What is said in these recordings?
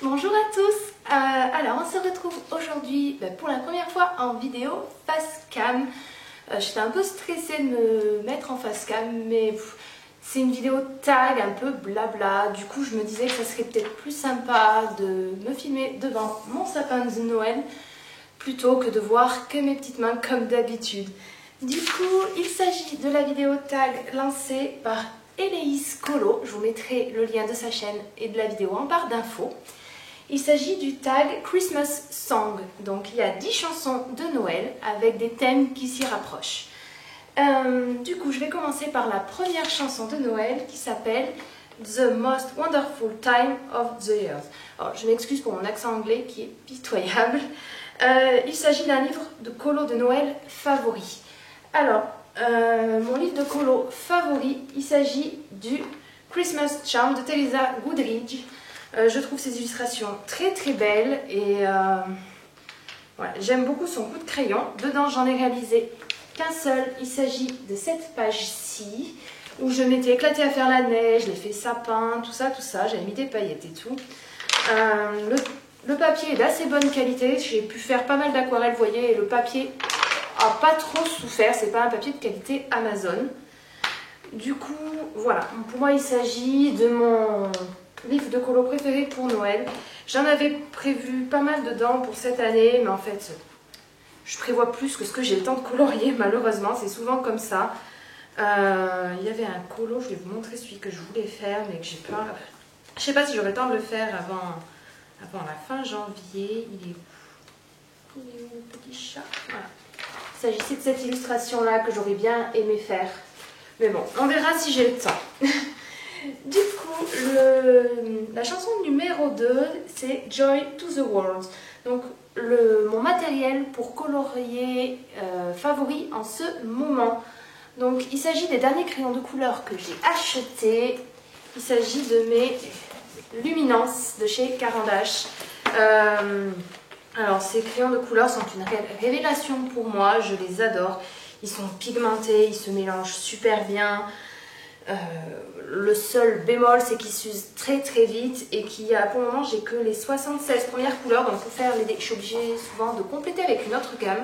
Bonjour à tous. Alors on se retrouve aujourd'hui pour la première fois en vidéo face cam. J'étais un peu stressée de me mettre en face cam, mais c'est une vidéo tag un peu blabla. Du coup je me disais que ça serait peut-être plus sympa de me filmer devant mon sapin de Noël plutôt que de voir que mes petites mains comme d'habitude. Du coup il s'agit de la vidéo tag lancée par Eleis Colo. Je vous mettrai le lien de sa chaîne et de la vidéo en barre d'infos. Il s'agit du tag Christmas Song. Donc il y a 10 chansons de Noël avec des thèmes qui s'y rapprochent. Du coup je vais commencer par la première chanson de Noël qui s'appelle The Most Wonderful Time of the Year. Alors je m'excuse pour mon accent anglais qui est pitoyable. Il s'agit d'un livre de colo de Noël favori. Alors mon livre de colo favori, il s'agit du Christmas Charm de Teresa Goodridge. Je trouve ses illustrations très très belles et voilà, j'aime beaucoup son coup de crayon. Dedans j'en ai réalisé qu'un seul, il s'agit de cette page-ci où je m'étais éclatée à faire la neige, l'effet sapin, tout ça, j'avais mis des paillettes et tout. Le papier est d'assez bonne qualité, j'ai pu faire pas mal d'aquarelles, vous voyez, et le papier a pas trop souffert, c'est pas un papier de qualité Amazon. Du coup, voilà, pour moi il s'agit de mon livre de colo préféré pour Noël. J'en avais prévu pas mal dedans pour cette année, mais en fait, je prévois plus que ce que j'ai le temps de colorier, malheureusement, c'est souvent comme ça. Il y avait un colo, je vais vous montrer celui que je voulais faire, mais que j'ai pas... Je sais pas si j'aurai le temps de le faire avant la fin janvier. Il est où? Il est où, le petit chat? Voilà. Il s'agissait de cette illustration-là que j'aurais bien aimé faire. Mais bon, on verra si j'ai le temps. Du coup, la chanson numéro 2, c'est Joy to the World. Donc, mon matériel pour colorier favori en ce moment. Donc, il s'agit des derniers crayons de couleur que j'ai achetés. Il s'agit de mes Luminance de chez Caran d'Ache. Alors, ces crayons de couleur sont une révélation pour moi. Je les adore. Ils sont pigmentés, ils se mélangent super bien. Le seul bémol, c'est qu'ils s'usent très très vite et pour le moment j'ai que les 76 premières couleurs, donc pour faire les je suis obligée souvent de compléter avec une autre gamme,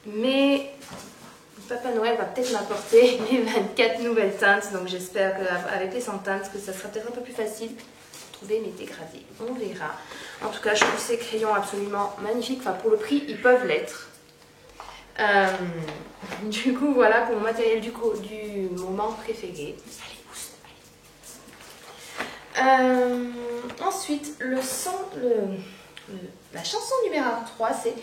mais Papa Noël va peut-être m'apporter les 24 nouvelles teintes, donc j'espère qu'avec les 100 teintes que ça sera peut-être un peu plus facile de trouver mes dégradés, on verra. En tout cas je trouve ces crayons absolument magnifiques, enfin pour le prix ils peuvent l'être. Du coup voilà pour mon matériel du moment préféré. Ensuite la chanson numéro 3 c'est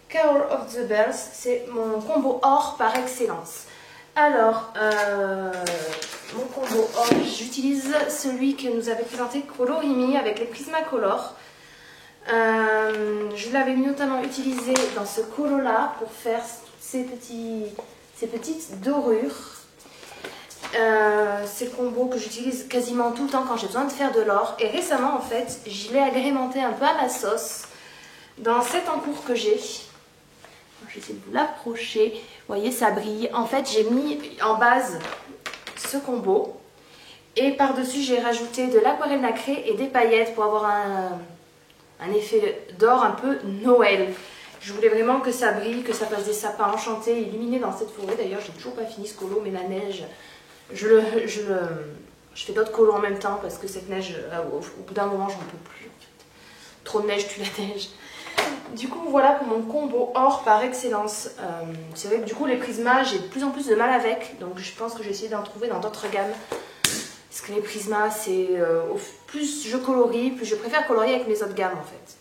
Carol of the Bells, c'est mon combo or par excellence. Alors mon combo or, j'utilise celui que nous avait présenté Colorimi avec les Prismacolor. Je l'avais notamment utilisé dans ce colo là pour faire ces petites dorures. C'est le combo que j'utilise quasiment tout le temps quand j'ai besoin de faire de l'or. Et récemment en fait, je l'ai agrémenté un peu à ma sauce dans cet encours que j'ai. Je vais essayer de vous l'approcher. Vous voyez, ça brille. En fait, j'ai mis en base ce combo. Et par-dessus, j'ai rajouté de l'aquarelle nacrée et des paillettes pour avoir un effet d'or un peu Noël. Je voulais vraiment que ça brille, que ça fasse des sapins enchantés, illuminés dans cette forêt. D'ailleurs, j'ai toujours pas fini ce colo, mais la neige, je fais d'autres colos en même temps parce que cette neige, au bout d'un moment, j'en peux plus. En fait. Trop de neige tue la neige. Du coup, voilà pour mon combo or par excellence. C'est vrai que du coup, les prismas, j'ai de plus en plus de mal avec. Donc, je pense que je vais essayer d'en trouver dans d'autres gammes. Parce que les prismas, c'est plus je colorie, plus je préfère colorier avec mes autres gammes en fait.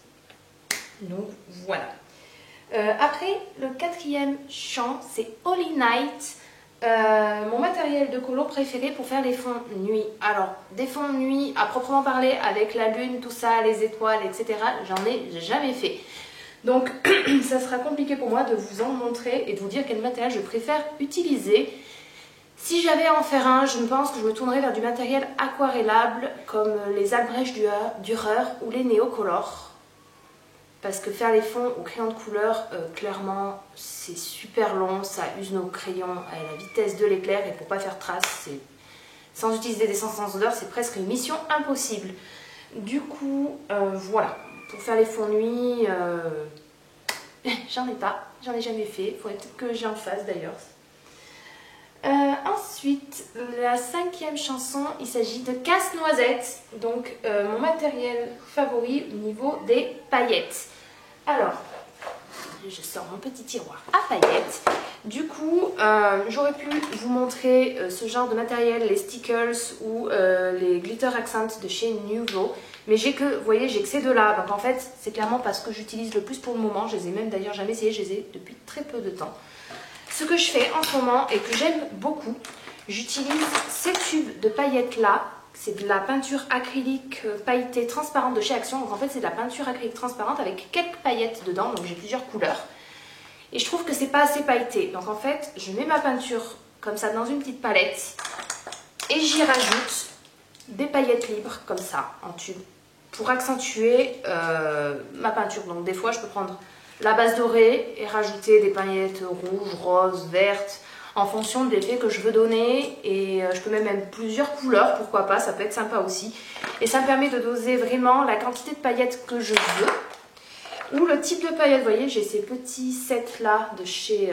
Donc voilà. Après, le quatrième chant, c'est Holy Night. Mon matériel de colo préféré pour faire les fonds nuit. Alors, des fonds nuit à proprement parler avec la lune, tout ça, les étoiles, etc. J'en ai jamais fait. Donc, ça sera compliqué pour moi de vous en montrer et de vous dire quel matériel je préfère utiliser. Si j'avais à en faire un, je pense que je me tournerais vers du matériel aquarellable comme les Albrecht Dürer ou les Neocolor. Parce que faire les fonds au crayon de couleur, clairement, c'est super long, ça use nos crayons à la vitesse de l'éclair et pour pas faire trace, sans utiliser des essences sans odeur, c'est presque une mission impossible. Du coup, voilà. Pour faire les fonds de nuit, j'en ai pas. J'en ai jamais fait. Il faudrait peut-être que j'en fasse d'ailleurs. Ensuite, la 5e chanson, il s'agit de Casse-Noisette. Donc, mon matériel favori au niveau des paillettes. Alors, je sors mon petit tiroir à paillettes. Du coup, j'aurais pu vous montrer ce genre de matériel, les stickers ou les glitter accents de chez Nuvo. Mais vous voyez, j'ai que ces deux-là. Donc en fait, c'est clairement parce que j'utilise le plus pour le moment. Je les ai même d'ailleurs jamais essayé, je les ai depuis très peu de temps. Ce que je fais en ce moment et que j'aime beaucoup, j'utilise ces tubes de paillettes là. C'est de la peinture acrylique pailletée transparente de chez Action. Donc en fait, c'est de la peinture acrylique transparente avec quelques paillettes dedans. Donc j'ai plusieurs couleurs. Et je trouve que c'est pas assez pailleté. Donc en fait, je mets ma peinture comme ça dans une petite palette. Et j'y rajoute des paillettes libres comme ça en tube. Pour accentuer ma peinture. Donc des fois, je peux prendre la base dorée et rajouter des paillettes rouges, roses, vertes, en fonction de l'effet que je veux donner. Et je peux même plusieurs couleurs, pourquoi pas, ça peut être sympa aussi. Et ça me permet de doser vraiment la quantité de paillettes que je veux. Ou le type de paillettes, vous voyez, j'ai ces petits sets là de chez,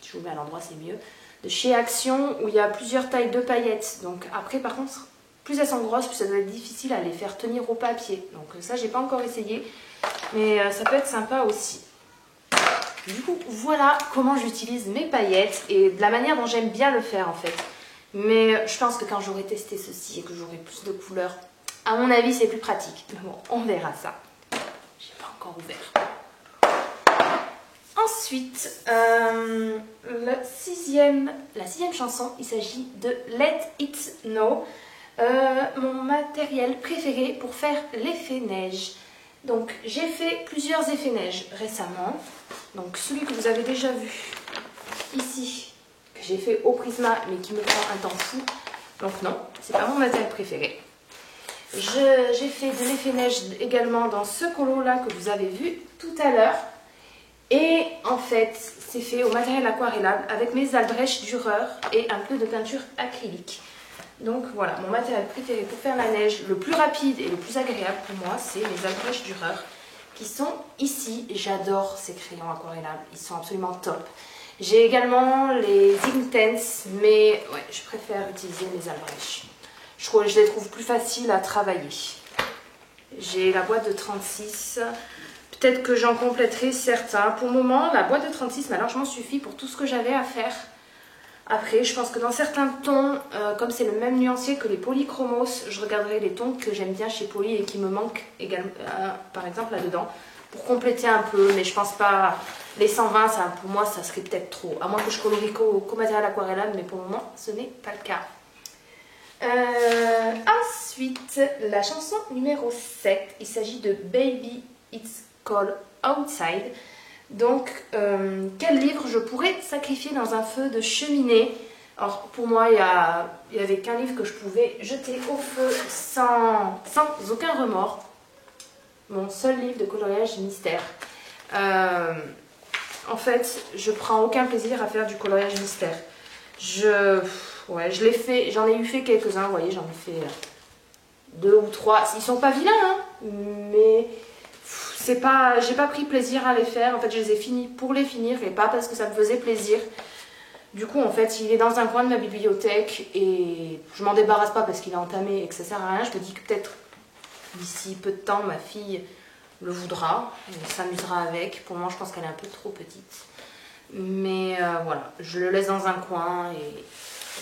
je vous mets à l'endroit c'est mieux, de chez Action où il y a plusieurs tailles de paillettes. Donc après par contre, plus elles sont grosses, plus ça doit être difficile à les faire tenir au papier. Donc ça, j'ai pas encore essayé, mais ça peut être sympa aussi. Du coup, voilà comment j'utilise mes paillettes et de la manière dont j'aime bien le faire en fait. Mais je pense que quand j'aurai testé ceci et que j'aurai plus de couleurs, à mon avis, c'est plus pratique. Mais bon, on verra ça. J'ai pas encore ouvert. Ensuite, la sixième chanson, il s'agit de Let It Snow. Mon matériel préféré pour faire l'effet neige. Donc j'ai fait plusieurs effets neige récemment. Donc celui que vous avez déjà vu ici, que j'ai fait au Prisma mais qui me prend un temps fou. Donc non, c'est pas mon matériel préféré. J'ai fait de l'effet neige également dans ce colo là que vous avez vu tout à l'heure. Et en fait, c'est fait au matériel aquarellable avec mes Albrecht Dürer et un peu de peinture acrylique. Donc voilà, mon matériel préféré pour faire la neige, le plus rapide et le plus agréable pour moi, c'est les Albrecht Dürer qui sont ici. J'adore ces crayons aquarellables, ils sont absolument top. J'ai également les Inktense, mais ouais, je préfère utiliser mes Albrecht. Je les trouve plus faciles à travailler. J'ai la boîte de 36. Peut-être que j'en compléterai certains. Pour le moment, la boîte de 36 m'a largement suffi pour tout ce que j'avais à faire. Après, je pense que dans certains tons, comme c'est le même nuancier que les polychromos, je regarderai les tons que j'aime bien chez Poly et qui me manquent également, par exemple là-dedans, pour compléter un peu. Mais je pense pas, les 120, ça, pour moi, ça serait peut-être trop. À moins que je colorie qu'au matériel aquarellable, mais pour le moment, ce n'est pas le cas. Ensuite, la chanson numéro 7, il s'agit de Baby It's Cold Outside. Donc, quel livre je pourrais sacrifier dans un feu de cheminée? Alors, pour moi, il n'y avait qu'un livre que je pouvais jeter au feu sans aucun remords. Mon seul livre de coloriage mystère. En fait, je prends aucun plaisir à faire du coloriage mystère. Je l'ai fait, j'en ai fait quelques-uns, vous voyez, j'en ai fait 2 ou 3. Ils sont pas vilains, hein, mais j'ai pas pris plaisir à les faire. En fait, je les ai finis pour les finir et pas parce que ça me faisait plaisir. Du coup, en fait, il est dans un coin de ma bibliothèque et je m'en débarrasse pas parce qu'il est entamé et que ça sert à rien. Je me dis que peut-être d'ici peu de temps, ma fille le voudra et s'amusera avec. Pour moi, je pense qu'elle est un peu trop petite. Mais voilà, je le laisse dans un coin et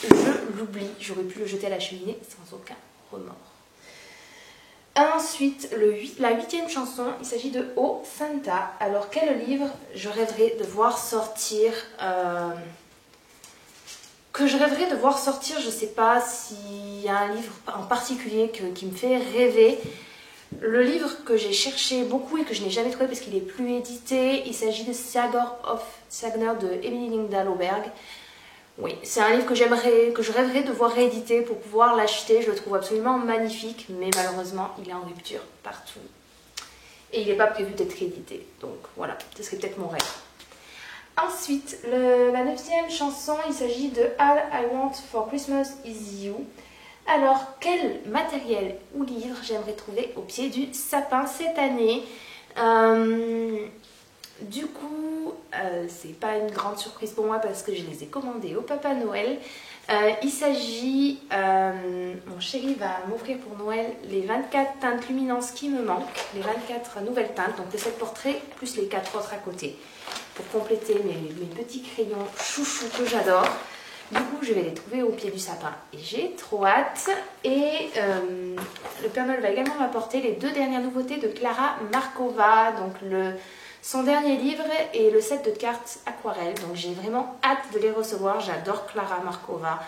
je l'oublie. J'aurais pu le jeter à la cheminée sans aucun remords. Ensuite, la 8e chanson, il s'agit de Oh Santa. Alors, quel livre je rêverais de voir sortir je sais pas s'il y a un livre en particulier qui me fait rêver. Le livre que j'ai cherché beaucoup et que je n'ai jamais trouvé parce qu'il n'est plus édité, il s'agit de Sagor of Sagner de Emily Lindell Oberg. Oui, c'est un livre que je rêverais de voir réédité pour pouvoir l'acheter. Je le trouve absolument magnifique, mais malheureusement, il est en rupture partout. Et il n'est pas prévu d'être réédité. Donc voilà, ce serait peut-être mon rêve. Ensuite, la 9e chanson, il s'agit de All I Want for Christmas Is You. Alors, quel matériel ou livre j'aimerais trouver au pied du sapin cette année? Du coup, c'est pas une grande surprise pour moi parce que je les ai commandés au Papa Noël. Il s'agit, mon chéri va m'offrir pour Noël les 24 teintes luminances qui me manquent, les 24 nouvelles teintes, donc les 7 portraits plus les 4 autres à côté, pour compléter mes petits crayons chouchous que j'adore. Du coup, je vais les trouver au pied du sapin et j'ai trop hâte. Et le Père Noël va également m'apporter les 2 dernières nouveautés de Klara Markova, donc son dernier livre et le set de cartes aquarelles. Donc j'ai vraiment hâte de les recevoir, j'adore Klara Markova.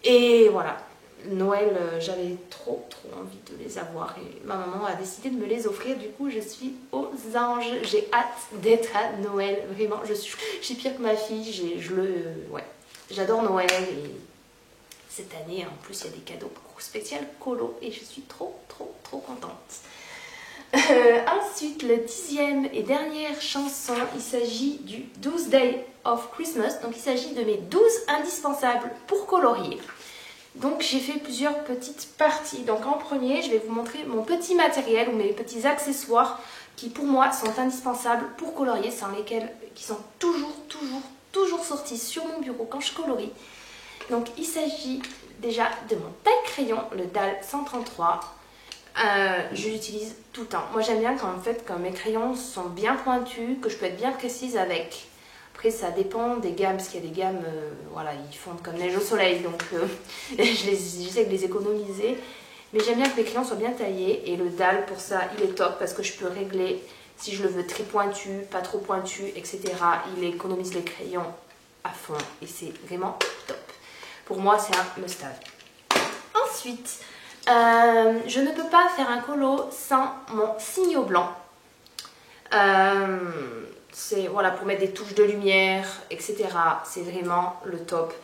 Et voilà, Noël, j'avais trop envie de les avoir et ma maman a décidé de me les offrir. Du coup, je suis aux anges, j'ai hâte d'être à Noël, vraiment, je suis pire que ma fille, ouais. J'adore Noël et cette année, en plus, il y a des cadeaux spéciaux colo et je suis trop contente. Ensuite, le 10e et dernière chanson, il s'agit du 12 Days of Christmas. Donc, il s'agit de mes 12 indispensables pour colorier. Donc, j'ai fait plusieurs petites parties. Donc, en premier, je vais vous montrer mon petit matériel ou mes petits accessoires qui, pour moi, sont indispensables pour colorier, qui sont toujours sortis sur mon bureau quand je colorie. Donc, il s'agit déjà de mon taille-crayon, le DAL 133. Je l'utilise tout le temps. Moi j'aime bien quand mes crayons sont bien pointus, que je peux être bien précise avec. Après ça dépend des gammes, parce qu'il y a des gammes, voilà, ils fondent comme neige au soleil, donc j'essaie de les économiser. Mais j'aime bien que les crayons soient bien taillés et le DAL pour ça il est top parce que je peux régler si je le veux très pointu, pas trop pointu, etc. Il économise les crayons à fond et c'est vraiment top. Pour moi c'est un must-have. Ensuite, je ne peux pas faire un colo sans mon signo blanc. C'est voilà, pour mettre des touches de lumière, etc. C'est vraiment le top.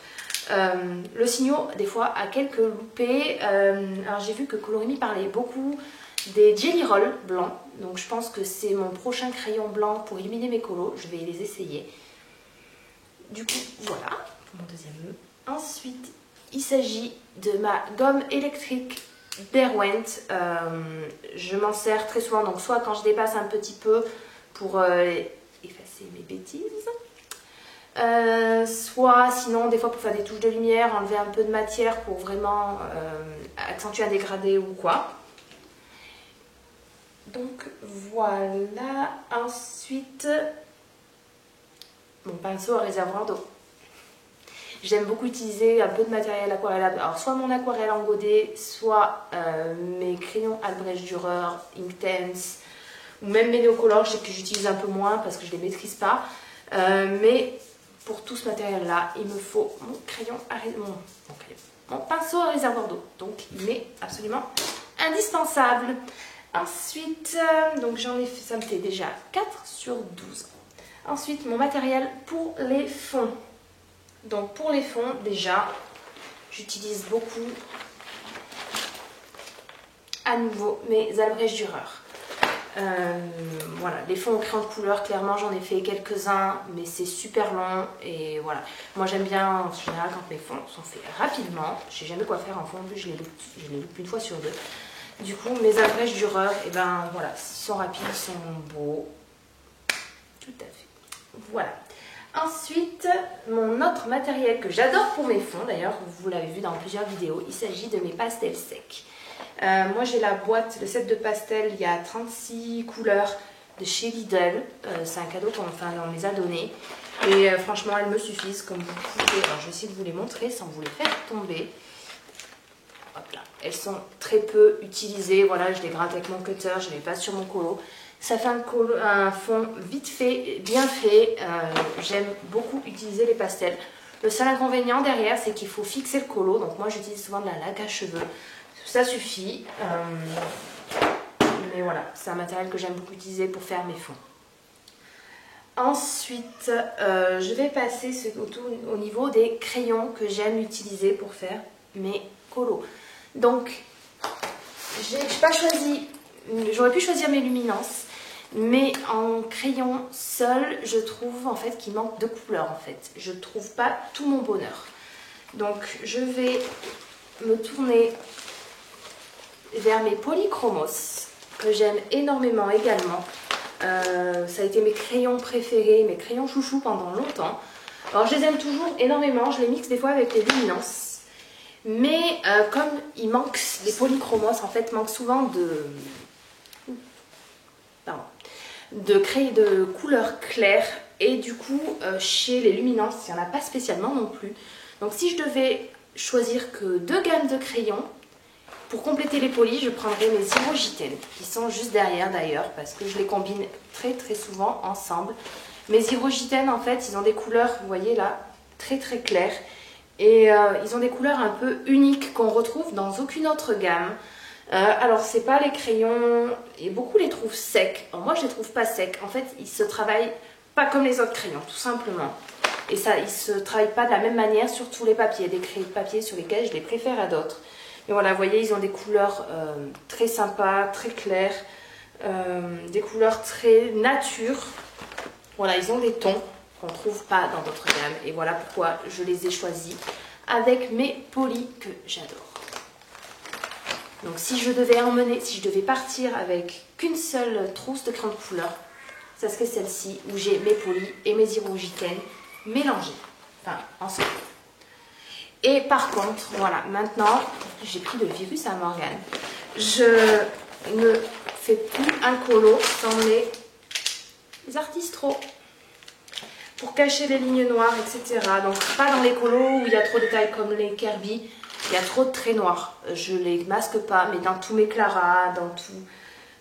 Le signo, des fois, a quelques loupés. Alors j'ai vu que Colorimi parlait beaucoup des Jelly Roll blancs. Donc je pense que c'est mon prochain crayon blanc pour illuminer mes colos. Je vais les essayer. Du coup, voilà pour mon deuxième nœud. Ensuite, il s'agit de ma gomme électrique Derwent. Je m'en sers très souvent, donc soit quand je dépasse un petit peu pour effacer mes bêtises, soit sinon des fois pour faire des touches de lumière, enlever un peu de matière pour vraiment accentuer un dégradé ou quoi. Donc voilà. Ensuite, mon pinceau à réservoir d'eau. J'aime beaucoup utiliser un peu de matériel aquarellable. Alors soit mon aquarelle en godet, soit mes crayons Albrecht Dürer, Inktense, ou même mes néocolores, je sais que j'utilise un peu moins parce que je ne les maîtrise pas. Mais pour tout ce matériel-là, il me faut mon pinceau à réservoir d'eau. Donc il est absolument indispensable. Ensuite, donc j'en ai fait, ça me fait déjà 4 sur 12. Ensuite, mon matériel pour les fonds. Donc pour les fonds, déjà, j'utilise beaucoup à nouveau mes Albrecht Dürer. Voilà, les fonds au crayon de couleur, clairement j'en ai fait quelques-uns, mais c'est super long et voilà. Moi j'aime bien en général quand mes fonds sont faits rapidement. Je sais jamais quoi faire en fond, en plus je les loupe une fois sur deux. Du coup mes Albrecht Dürer, et ben voilà, ils sont rapides, ils sont beaux. Tout à fait. Voilà. Ensuite, mon autre matériel que j'adore pour mes fonds, d'ailleurs vous l'avez vu dans plusieurs vidéos, il s'agit de mes pastels secs. Moi j'ai la boîte, le set de pastels, il y a 36 couleurs de chez Lidl, c'est un cadeau qu'on les a donné. Et franchement elles me suffisent comme vous pouvez, alors je vais essayer de vous les montrer sans vous les faire tomber. Hop là. Elles sont très peu utilisées, voilà, je les gratte avec mon cutter, je les passe sur mon colo. Ça fait un fond vite fait, bien fait. J'aime beaucoup utiliser les pastels. Le seul inconvénient derrière, c'est qu'il faut fixer le colo. Donc moi, j'utilise souvent de la laque à cheveux. Ça suffit. Mais voilà, c'est un matériel que j'aime beaucoup utiliser pour faire mes fonds. Ensuite, je vais passer au niveau des crayons que j'aime utiliser pour faire mes colos. Donc, j'ai pas choisi... J'aurais pu choisir mes luminances. Mais en crayon seul, je trouve en fait qu'il manque de couleur en fait. Je trouve pas tout mon bonheur. Donc je vais me tourner vers mes polychromos, que j'aime énormément également. Ça a été mes crayons préférés, mes crayons chouchous pendant longtemps. Alors je les aime toujours énormément, je les mixe des fois avec les luminances. Mais comme il manque, les polychromos en fait manquent souvent de couleurs claires. Et du coup, chez les luminances, il n'y en a pas spécialement non plus. Donc si je devais choisir que 2 gammes de crayons, pour compléter les polis, je prendrais mes Irogiten, qui sont juste derrière d'ailleurs, parce que je les combine très très souvent ensemble. Mes Irogiten, en fait, ils ont des couleurs, vous voyez là, très très claires. Et ils ont des couleurs un peu uniques qu'on retrouve dans aucune autre gamme. Alors, c'est pas les crayons, et beaucoup les trouvent secs. Alors, moi, je les trouve pas secs. En fait, ils se travaillent pas comme les autres crayons, tout simplement. Et ça, ils se travaillent pas de la même manière sur tous les papiers. Des crayons de papier sur lesquels je les préfère à d'autres. Et voilà, vous voyez, ils ont des couleurs très sympas, très claires, des couleurs très nature. Voilà, ils ont des tons qu'on ne trouve pas dans d'autres gammes. Et voilà pourquoi je les ai choisis avec mes polis que j'adore. Donc si je devais partir avec qu'une seule trousse de crayon de couleur, ça serait celle-ci où j'ai mes polis et mes Irogiten mélangés, enfin ensemble. Et par contre, voilà, maintenant, j'ai pris le virus à Morgane. Je ne fais plus un colo sans mes Artistro pour cacher les lignes noires, etc. Donc pas dans les colos où il y a trop de détails comme les Kirby, il y a trop de traits noirs. Je les masque pas, mais dans tous mes Clara, dans tous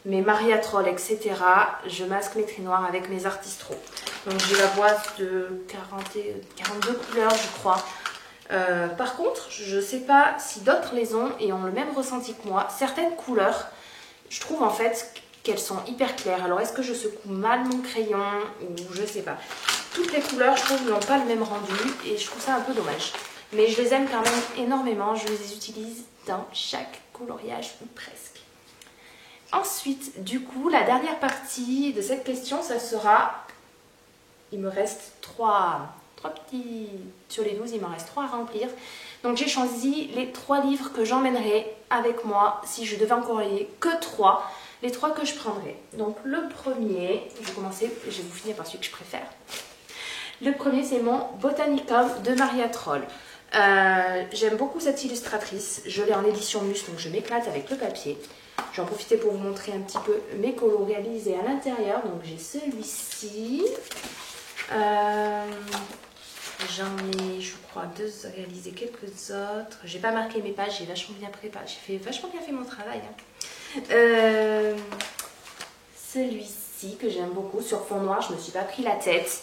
mes Maria Troll, etc. je masque mes traits noirs avec mes Artistro. Donc j'ai la boîte de 42 couleurs, je crois. Par contre, je ne sais pas si d'autres les ont et ont le même ressenti que moi. Certaines couleurs, je trouve en fait qu'elles sont hyper claires. Alors est-ce que je secoue mal mon crayon ou je sais pas. Toutes les couleurs, je trouve, n'ont pas le même rendu et je trouve ça un peu dommage. Mais je les aime quand même énormément. Je les utilise dans chaque coloriage ou presque. Ensuite, du coup, la dernière partie de cette question, ça sera... Il me reste 3 petits... Sur les 12, il m'en reste 3 à remplir. Donc j'ai choisi les 3 livres que j'emmènerai avec moi si je devais encore lire que 3. Les 3 que je prendrai. Donc le premier, je vais commencer, je vais vous finir par celui que je préfère. Le premier, c'est mon Botanicum de Maria Troll. J'aime beaucoup cette illustratrice. Je l'ai en édition Mus, donc je m'éclate avec le papier. J'en profite pour vous montrer un petit peu mes colos réalisés à l'intérieur. Donc j'ai celui-ci. J'en ai, je crois, 2 réalisés, quelques autres. J'ai pas marqué mes pages, j'ai vachement bien préparé. J'ai vachement bien fait mon travail. Hein. Celui-ci que j'aime beaucoup sur fond noir, je me suis pas pris la tête.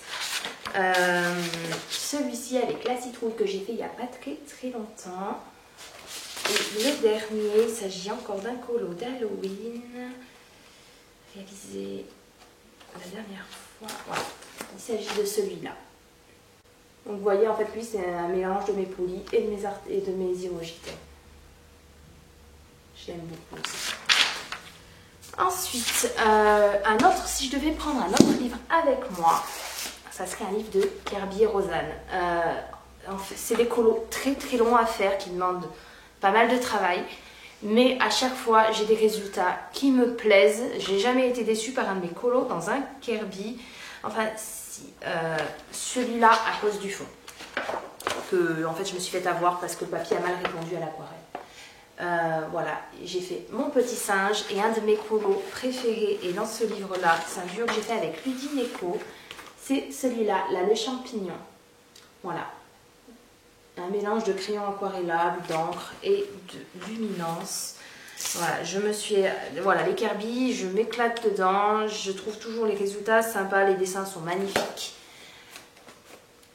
Celui-ci avec la citrouille que j'ai fait il n'y a pas très longtemps. Et le dernier, il s'agit encore d'un colo d'Halloween réalisé la dernière fois. Voilà, il s'agit de celui-là. Donc vous voyez, en fait, lui, c'est un mélange de mes polis et de mes Irogiten. Je l'aime beaucoup aussi. Ensuite, un autre, si je devais prendre un autre livre avec moi, ça serait un livre de Kirby et Rosanne. En fait, c'est des colos très longs à faire qui demandent pas mal de travail. Mais à chaque fois, j'ai des résultats qui me plaisent. J'ai jamais été déçue par un de mes colos dans un Kirby. Enfin, si, celui-là à cause du fond. En fait, je me suis fait avoir parce que le papier a mal répondu à l'aquarelle. Voilà, j'ai fait mon petit singe et un de mes colos préférés. Et dans ce livre-là, c'est un duo que j'ai fait avec Ludine Eco. C'est celui-là, là, le champignon. Voilà. Un mélange de crayon aquarellable, d'encre et de luminance. Voilà, je me suis... Voilà, les Kirby, je m'éclate dedans. Je trouve toujours les résultats sympas. Les dessins sont magnifiques.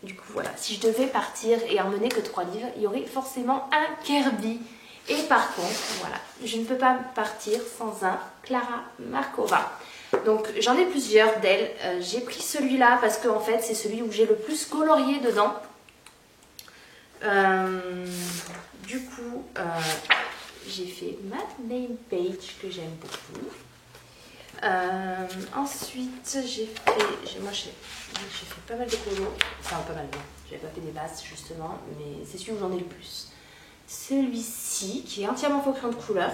Du coup, voilà. Si je devais partir et emmener que 3 livres, il y aurait forcément un Kirby. Et par contre, voilà, je ne peux pas partir sans un Clara Markova. Donc j'en ai plusieurs d'elles. J'ai pris celui-là parce que en fait c'est celui où j'ai le plus colorié dedans. Du coup, j'ai fait ma name page que j'aime beaucoup. Ensuite, j'ai fait pas mal de colos. Enfin, pas mal, non. J'avais pas fait des bases justement, mais c'est celui où j'en ai le plus. Celui-ci. celui-ci qui est entièrement faux crayon de couleur.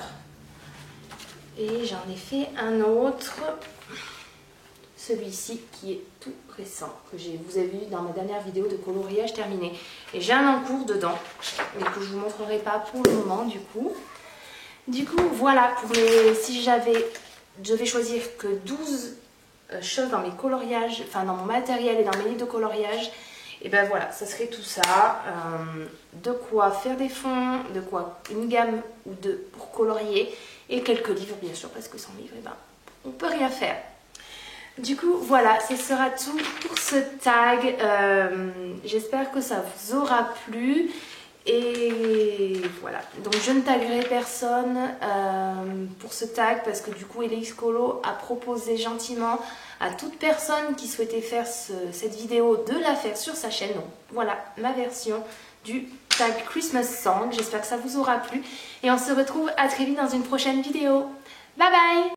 Et j'en ai fait un autre, celui-ci qui est tout récent, que vous avez vu dans ma dernière vidéo de coloriage terminé. Et j'ai un encours dedans, mais que je ne vous montrerai pas pour le moment du coup. Voilà, si je vais choisir que 12 choses dans mes coloriages, enfin dans mon matériel et dans mes livres de coloriage, et ben voilà, ça serait tout ça. De quoi faire des fonds, de quoi une gamme ou deux pour colorier, et quelques livres bien sûr, parce que sans livre, et ben, on peut rien faire. Du coup, voilà, ce sera tout pour ce tag. J'espère que ça vous aura plu. Et voilà, donc je ne taguerai personne pour ce tag parce que du coup Elix Colo a proposé gentiment à toute personne qui souhaitait faire cette vidéo de la faire sur sa chaîne. Donc voilà ma version du tag Christmas Song. J'espère que ça vous aura plu et on se retrouve à très vite dans une prochaine vidéo. Bye bye!